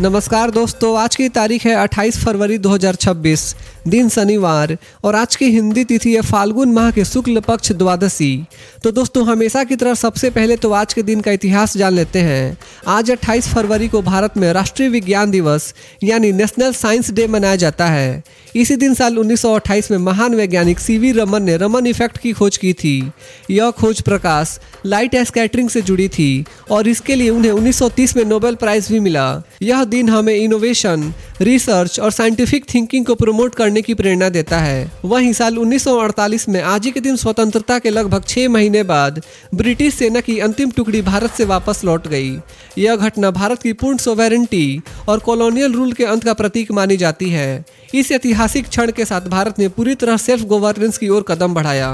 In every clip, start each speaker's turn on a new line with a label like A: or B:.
A: नमस्कार दोस्तों, आज की तारीख है 28 फरवरी 2026, दिन शनिवार और आज की हिंदी तिथि है फाल्गुन माह के शुक्ल पक्ष द्वादशी। तो दोस्तों, हमेशा की तरह सबसे पहले तो आज के दिन का इतिहास जान लेते हैं। आज 28 फरवरी को भारत में राष्ट्रीय विज्ञान दिवस यानी नेशनल साइंस डे मनाया जाता है। इसी दिन साल 1928 में महान वैज्ञानिक सीवी रमन ने रमन इफेक्ट की खोज की थी। यह खोज प्रकाश लाइट स्कैटरिंग से जुड़ी थी और इसके लिए उन्हें 1930 में नोबेल प्राइज भी मिला। यह दिन हमें इनोवेशन, रिसर्च और साइंटिफिक थिंकिंग को प्रमोट करने की प्रेरणा देता है। वहीं साल 1948 में आज ही के दिन स्वतंत्रता के लगभग 6 महीने बाद ब्रिटिश सेना की अंतिम टुकड़ी भारत से वापस लौट गई। यह घटना भारत की पूर्ण सोवेरेंटी और कॉलोनियल रूल के अंत का प्रतीक मानी जाती है। इस ऐतिहासिक क्षण के साथ भारत ने पूरी तरह सेल्फ गवर्नेंस की ओर कदम बढ़ाया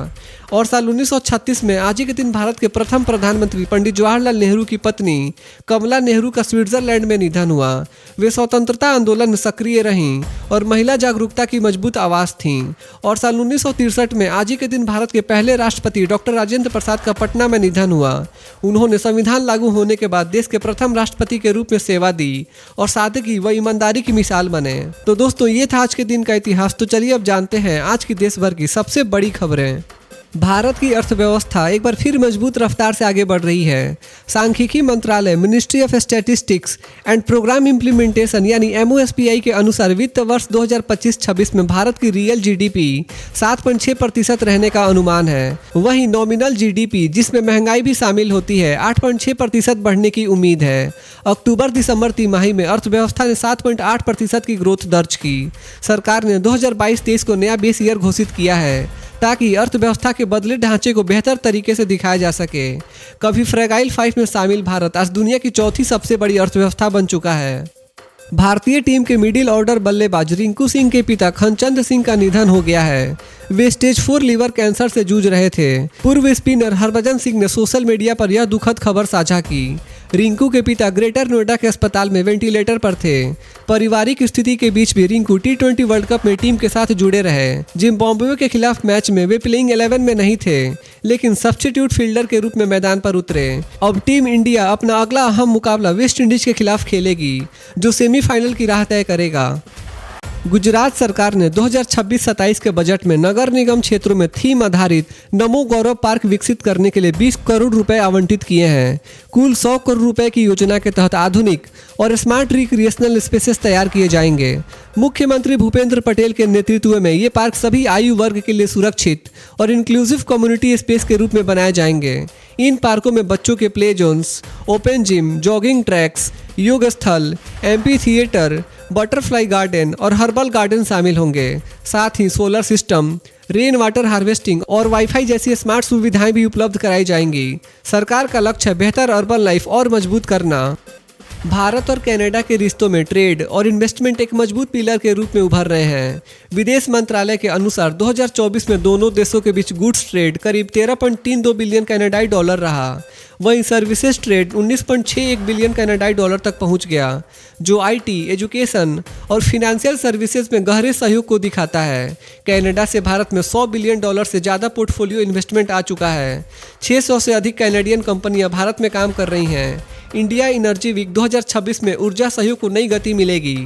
A: और साल 1936 में आज ही के दिन भारत के प्रथम प्रधानमंत्री पंडित जवाहरलाल नेहरू की पत्नी कमला नेहरू का स्विट्जरलैंड में निधन हुआ। वे स्वतंत्रता आंदोलन में सक्रिय रहीं और महिला जागरूकता की मजबूत आवाज थीं। और साल 1963 में आज ही के दिन भारत के पहले राष्ट्रपति डॉक्टर राजेंद्र प्रसाद का पटना में निधन हुआ। उन्होंने संविधान लागू होने के बाद देश के प्रथम राष्ट्रपति के रूप में सेवा दी और सादगी व ईमानदारी की मिसाल बने। तो दोस्तों, ये था आज के दिन का इतिहास। तो चलिए अब जानते हैं आज की देश भर की सबसे बड़ी खबरें। भारत की अर्थव्यवस्था एक बार फिर मजबूत रफ्तार से आगे बढ़ रही है। सांख्यिकी मंत्रालय ministry of statistics and programme implementation यानी MOSPI के अनुसार वित्त वर्ष 2025-26 में भारत की रियल GDP 7.6% रहने का अनुमान है। वहीं नॉमिनल GDP, जिसमें महंगाई भी शामिल होती है, 8.6% बढ़ने की उम्मीद है। अक्टूबर-दिसंबर तिमाही में अर्थव्यवस्था ने 7.8% की ग्रोथ दर्ज की। सरकार ने 2022-23 को नया बेस ईयर घोषित किया है ताकि अर्थव्यवस्था के बदले ढांचे को बेहतर तरीके से दिखाया जा सके। कभी फ्रैगाइल 5 में शामिल भारत आज दुनिया की चौथी सबसे बड़ी अर्थव्यवस्था बन चुका है। भारतीय टीम के मिडिल ऑर्डर बल्लेबाज रिंकू सिंह के पिता खनचंद सिंह का निधन हो गया है। वे स्टेज 4 लीवर कैंसर से जूझ रहे थे। पूर्व स्पिनर हरभजन सिंह ने सोशल मीडिया पर यह दुखद खबर साझा की। रिंकू के पिता ग्रेटर नोएडा के अस्पताल में वेंटिलेटर पर थे। पारिवारिक स्थिति के बीच भी रिंकू T20 वर्ल्ड कप में टीम के साथ जुड़े रहे। जिम्बाब्वे के खिलाफ मैच में वे प्लेइंग 11 में नहीं थे, लेकिन सब्स्टिट्यूट फील्डर के रूप में मैदान पर उतरे। अब टीम इंडिया अपना अगला अहम मुकाबला वेस्ट इंडीज के खिलाफ खेलेगी, जो सेमीफाइनल की राह तय करेगा। गुजरात सरकार ने 2026-27 के बजट में नगर निगम क्षेत्रों में थीम आधारित नमो गौरव पार्क विकसित करने के लिए 20 करोड़ रुपए आवंटित किए हैं। कुल 100 करोड़ रुपए की योजना के तहत आधुनिक और स्मार्ट रिक्रिएशनल स्पेसेस तैयार किए जाएंगे। मुख्यमंत्री भूपेंद्र पटेल के नेतृत्व में ये पार्क सभी आयु वर्ग के लिए सुरक्षित और इंक्लूसिव कम्युनिटी स्पेस के रूप में बनाए जाएंगे। इन पार्कों में बच्चों के play zones, open gym, jogging tracks, योग स्थल, एम्पी थिएटर, बटरफ्लाई गार्डन और हर्बल गार्डन शामिल होंगे। साथ ही solar system, rain water harvesting और वाईफाई जैसी स्मार्ट सुविधाएं भी उपलब्ध कराई जाएंगी। सरकार का लक्ष्य है बेहतर अर्बन लाइफ और मजबूत करना। भारत और कनाडा के रिश्तों में ट्रेड और इन्वेस्टमेंट एक मजबूत पिलर के रूप में उभर रहे हैं। विदेश मंत्रालय के अनुसार 2024 में दोनों देशों के बीच गुड्स ट्रेड करीब 13.32 बिलियन कनाडाई डॉलर रहा। वहीं सर्विसेज ट्रेड 19.61 बिलियन कनाडाई डॉलर तक पहुंच गया, जो IT, एजुकेशन और फिनेंशियल सर्विसेज में गहरे सहयोग को दिखाता है। कनाडा से भारत में 100 बिलियन डॉलर से ज़्यादा पोर्टफोलियो इन्वेस्टमेंट आ चुका है। 600 से अधिक कैनेडियन कंपनियां भारत में काम कर रही हैं। इंडिया एनर्जी वीक 2026 में ऊर्जा सहयोग को नई गति मिलेगी।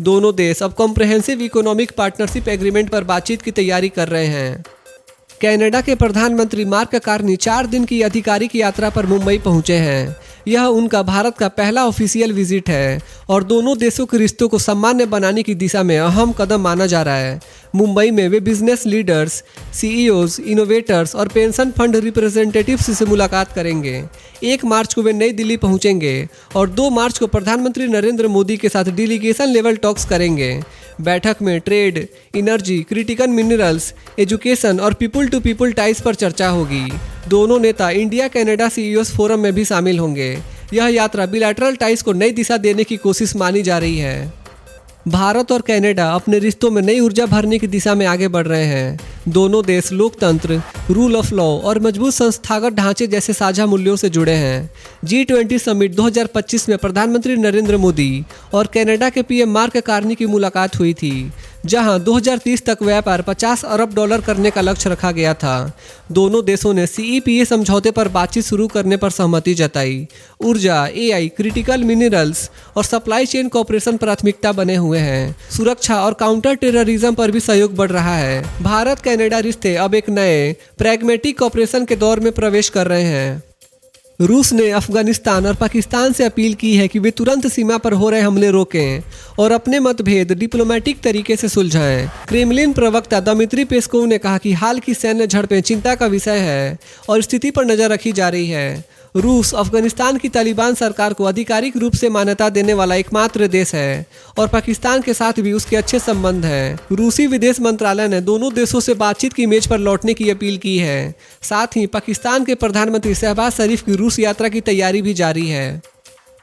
A: दोनों देश अब कॉम्प्रहेंसिव इकोनॉमिक पार्टनरशिप एग्रीमेंट पर बातचीत की तैयारी कर रहे हैं। कनाडा के प्रधानमंत्री मार्क कार्नी 4 दिन की आधिकारिक यात्रा पर मुंबई पहुंचे हैं। यह उनका भारत का पहला ऑफिशियल विजिट है और दोनों देशों के रिश्तों को सामान्य बनाने की दिशा में अहम कदम माना जा रहा है। मुंबई में वे बिजनेस लीडर्स, CEOs, इनोवेटर्स और पेंशन फंड रिप्रेजेंटेटिव्स से मुलाकात करेंगे। 1 मार्च को वे नई दिल्ली पहुंचेंगे और 2 मार्च को प्रधानमंत्री नरेंद्र मोदी के साथ डेलीगेशन लेवल टॉक्स करेंगे। बैठक में trade, energy, critical minerals, education और पीपल टू पीपल टाइज पर चर्चा होगी। दोनों नेता इंडिया कनाडा CEOs फोरम में भी शामिल होंगे। यह यात्रा बिलैटरल टाइज को नई दिशा देने की कोशिश मानी जा रही है। भारत और कनाडा अपने रिश्तों में नई ऊर्जा भरने की दिशा में आगे बढ़ रहे हैं। दोनों देश लोकतंत्र, रूल ऑफ लॉ और मजबूत संस्थागत ढांचे जैसे साझा मूल्यों से जुड़े हैं। G20 समिट 2025 में प्रधानमंत्री नरेंद्र मोदी और कनाडा के PM मार्क कार्नी की मुलाकात हुई थी। जहां 2030 तक व्यापार 50 अरब डॉलर करने का लक्ष्य रखा गया था। दोनों देशों ने CEPA समझौते पर बातचीत शुरू करने पर सहमति जताई। ऊर्जा, AI, क्रिटिकल मिनरल्स और सप्लाई चेन कॉपरेशन प्राथमिकता बने हुए हैं। सुरक्षा और काउंटर टेररिज्म पर भी सहयोग बढ़ रहा है। भारत कनाडा रिश्ते अब एक नए प्रैग्मेटिक कॉपरेशन के दौर में प्रवेश कर रहे हैं। रूस ने अफगानिस्तान और पाकिस्तान से अपील की है कि वे तुरंत सीमा पर हो रहे हमले रोकें और अपने मतभेद डिप्लोमेटिक तरीके से सुलझाएं। क्रेमलिन प्रवक्ता दमित्री पेस्कोव ने कहा कि हाल की सैन्य झड़पें चिंता का विषय है और स्थिति पर नजर रखी जा रही है। रूस अफगानिस्तान की तालिबान सरकार को आधिकारिक रूप से मान्यता देने वाला एकमात्र देश है और पाकिस्तान के साथ भी उसके अच्छे संबंध हैं। रूसी विदेश मंत्रालय ने दोनों देशों से बातचीत की मेज पर लौटने की अपील की है। साथ ही पाकिस्तान के प्रधानमंत्री शहबाज शरीफ की रूस यात्रा की तैयारी भी जारी है।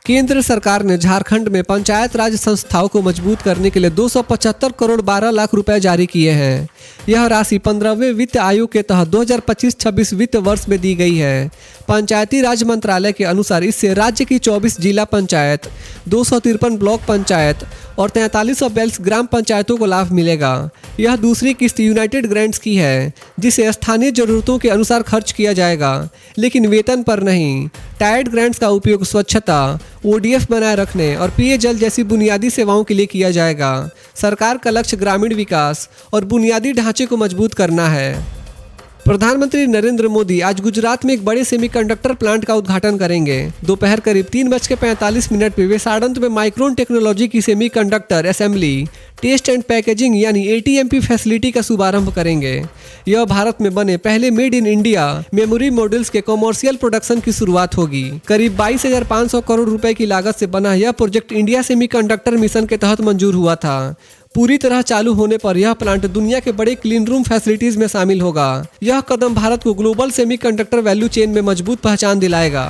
A: केंद्र सरकार ने झारखंड में पंचायत राज संस्थाओं को मजबूत करने के लिए 275 करोड़ 12 लाख रुपए जारी किए हैं। यह राशि 15वें वित्त आयोग के तहत 2025-26 वित्त वर्ष में दी गई है। पंचायती राज मंत्रालय के अनुसार इससे राज्य की 24 जिला पंचायत, 253 ब्लॉक पंचायत और 4342 ग्राम पंचायतों को लाभ मिलेगा। यह दूसरी किस्त यूनाइटेड ग्रांट्स की है, जिसे स्थानीय जरूरतों के अनुसार खर्च किया जाएगा, लेकिन वेतन पर नहीं। टायर्ड ग्रांट्स का उपयोग स्वच्छता, ODF बनाए रखने और पेयजल जैसी बुनियादी सेवाओं के लिए किया जाएगा। सरकार का लक्ष्य ग्रामीण विकास और बुनियादी ढांचे को मजबूत करना है। प्रधानमंत्री नरेंद्र मोदी आज गुजरात में एक बड़े सेमीकंडक्टर प्लांट का उद्घाटन करेंगे। दोपहर करीब 3:45 पे वे साड़ंत में माइक्रोन टेक्नोलॉजी की semiconductor assembly, test and packaging यानी ATMP फैसिलिटी का शुभारंभ करेंगे। यह भारत में बने पहले made in India memory modules के कॉमर्शियल प्रोडक्शन की शुरुआत होगी। करीब 22,500 करोड़ रुपए की लागत से बना यह प्रोजेक्ट इंडिया सेमीकंडक्टर मिशन के तहत मंजूर हुआ था। पूरी तरह चालू होने पर यह प्लांट दुनिया के बड़े क्लीन रूम फैसिलिटीज में शामिल होगा। यह कदम भारत को ग्लोबल सेमीकंडक्टर वैल्यू चेन में मजबूत पहचान दिलाएगा।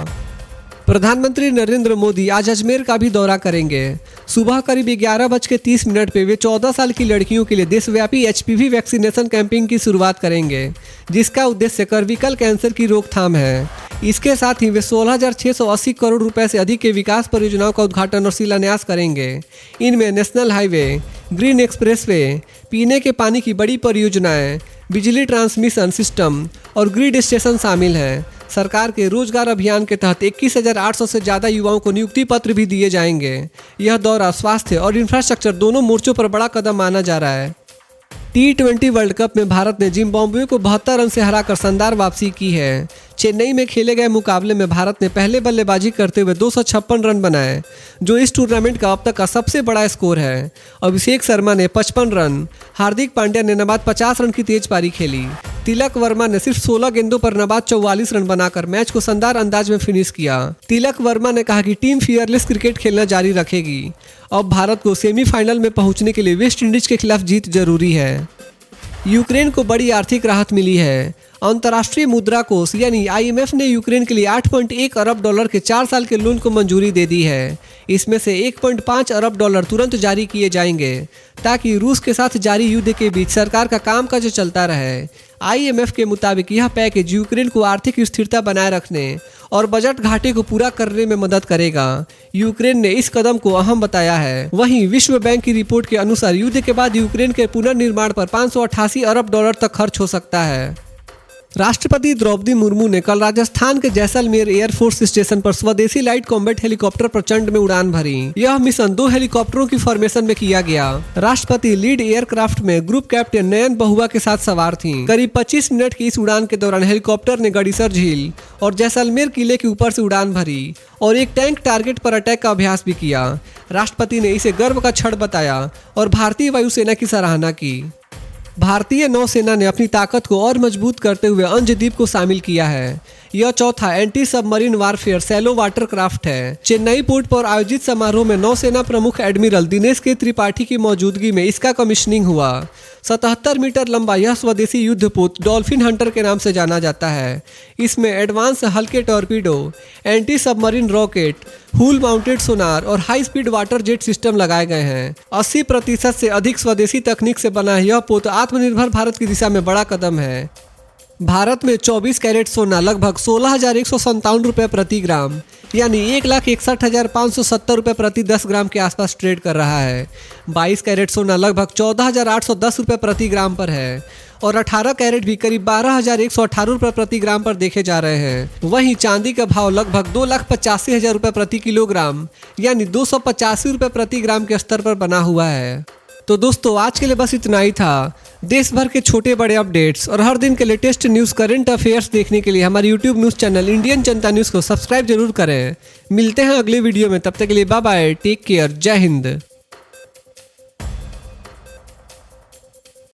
A: प्रधानमंत्री नरेंद्र मोदी आज अजमेर का भी दौरा करेंगे। सुबह करीब 11:30 पे वे 14 साल की लड़कियों के लिए देशव्यापी HPV वैक्सीनेशन कैंपेन की शुरुआत करेंगे, जिसका उद्देश्य सर्विकल कैंसर की रोकथाम है। इसके साथ ही वे 16,680 करोड़ रुपए से अधिक के विकास परियोजनाओं का उद्घाटन और शिलान्यास करेंगे। इनमें नेशनल हाईवे, ग्रीन एक्सप्रेसवे, पीने के पानी की बड़ी परियोजनाएं, बिजली ट्रांसमिशन सिस्टम और ग्रिड स्टेशन शामिल हैं। सरकार के रोजगार अभियान के तहत 21,800 से ज़्यादा युवाओं को नियुक्ति पत्र भी दिए जाएंगे। यह दौरा स्वास्थ्य और इंफ्रास्ट्रक्चर दोनों मोर्चों पर बड़ा कदम माना जा रहा है। T20 वर्ल्ड कप में भारत ने जिम्बाब्वे को 72 रन से हराकर शानदार वापसी की है। चेन्नई में खेले गए मुकाबले में भारत ने पहले बल्लेबाजी करते हुए 256 रन बनाए, जो इस टूर्नामेंट का अब तक का सबसे बड़ा स्कोर है। अभिषेक शर्मा ने 55 रन, हार्दिक पांड्या ने नबाद 50 रन की तेज पारी खेली। तिलक वर्मा ने सिर्फ 16 गेंदों पर नबाद 44 रन बनाकर मैच को शानदार अंदाज में फिनिश किया। तिलक वर्मा ने कहा कि टीम फियरलेस क्रिकेट खेलना जारी रखेगी। अब भारत को सेमीफाइनल में पहुंचने के लिए वेस्ट इंडीज के खिलाफ जीत जरूरी है। यूक्रेन को बड़ी आर्थिक राहत मिली है। अंतर्राष्ट्रीय मुद्रा कोष यानी IMF ने यूक्रेन के लिए 8.1 अरब डॉलर के 4 साल के लोन को मंजूरी दे दी है। इसमें से 1.5 अरब डॉलर तुरंत जारी किए जाएंगे, ताकि रूस के साथ जारी युद्ध के बीच सरकार का कामकाज चलता रहे। IMF के मुताबिक यह पैकेज यूक्रेन को आर्थिक स्थिरता बनाए रखने और बजट घाटे को पूरा करने में मदद करेगा। यूक्रेन ने इस कदम को अहम बताया है। वहीं विश्व बैंक की रिपोर्ट के अनुसार युद्ध के बाद यूक्रेन के पुनर्निर्माण पर 588 अरब डॉलर तक खर्च हो सकता है। राष्ट्रपति द्रौपदी मुर्मू ने कल राजस्थान के जैसलमेर एयरफोर्स स्टेशन पर स्वदेशी लाइट कॉम्बैट हेलीकॉप्टर प्रचंड में उड़ान भरी। यह मिशन 2 हेलीकॉप्टरों की फॉर्मेशन में किया गया। राष्ट्रपति लीड एयरक्राफ्ट में ग्रुप कैप्टन नयन बहुआ के साथ सवार थीं। करीब 25 मिनट की इस उड़ान के दौरान हेलीकॉप्टर ने गड़ीसर झील और जैसलमेर किले के ऊपर से उड़ान भरी और एक टैंक टारगेट पर अटैक का अभ्यास भी किया। राष्ट्रपति ने इसे गर्व का क्षण बताया और भारतीय वायुसेना की सराहना की। भारतीय नौसेना ने अपनी ताकत को और मजबूत करते हुए अंशद्वीप को शामिल किया है। यह चौथा anti submarine warfare shallow water craft है। चेन्नई पोर्ट पर आयोजित समारोह में नौसेना प्रमुख एडमिरल दिनेश के त्रिपाठी की मौजूदगी में इसका कमीशनिंग हुआ। 77 मीटर लंबा यह स्वदेशी युद्धपोत डॉल्फिन हंटर के नाम से जाना जाता है। इसमें एडवांस हल्के टॉर्पीडो, एंटी सबमरीन रॉकेट, हुल माउंटेड सोनार और high speed water jet system लगाए गए हैं। 80% से अधिक स्वदेशी तकनीक से बना यह पोत आत्मनिर्भर भारत की दिशा में बड़ा कदम है। भारत में 24 कैरेट सोना लगभग 16,157 रुपये प्रति ग्राम यानी 1,61,570 रुपये प्रति 10 ग्राम के आसपास ट्रेड कर रहा है। 22 कैरेट सोना लगभग 14,810 रुपये प्रति ग्राम पर है और 18 कैरेट भी करीब 12,118 रुपये प्रति ग्राम पर देखे जा रहे हैं। वहीं चांदी का भाव लगभग 2,85,000 रुपये प्रति किलोग्राम यानी 285 रुपये प्रति ग्राम के स्तर पर बना हुआ है। तो दोस्तों आज के लिए बस इतना ही था। देश भर के छोटे बड़े अपडेट्स और हर दिन के लेटेस्ट न्यूज़ करंट अफेयर्स देखने के लिए हमारे यूट्यूब न्यूज़ चैनल इंडियन जनता न्यूज़ को सब्सक्राइब जरूर करें। मिलते हैं अगले वीडियो में, तब तक के लिए बाय बाय, टेक केयर, जय हिंद।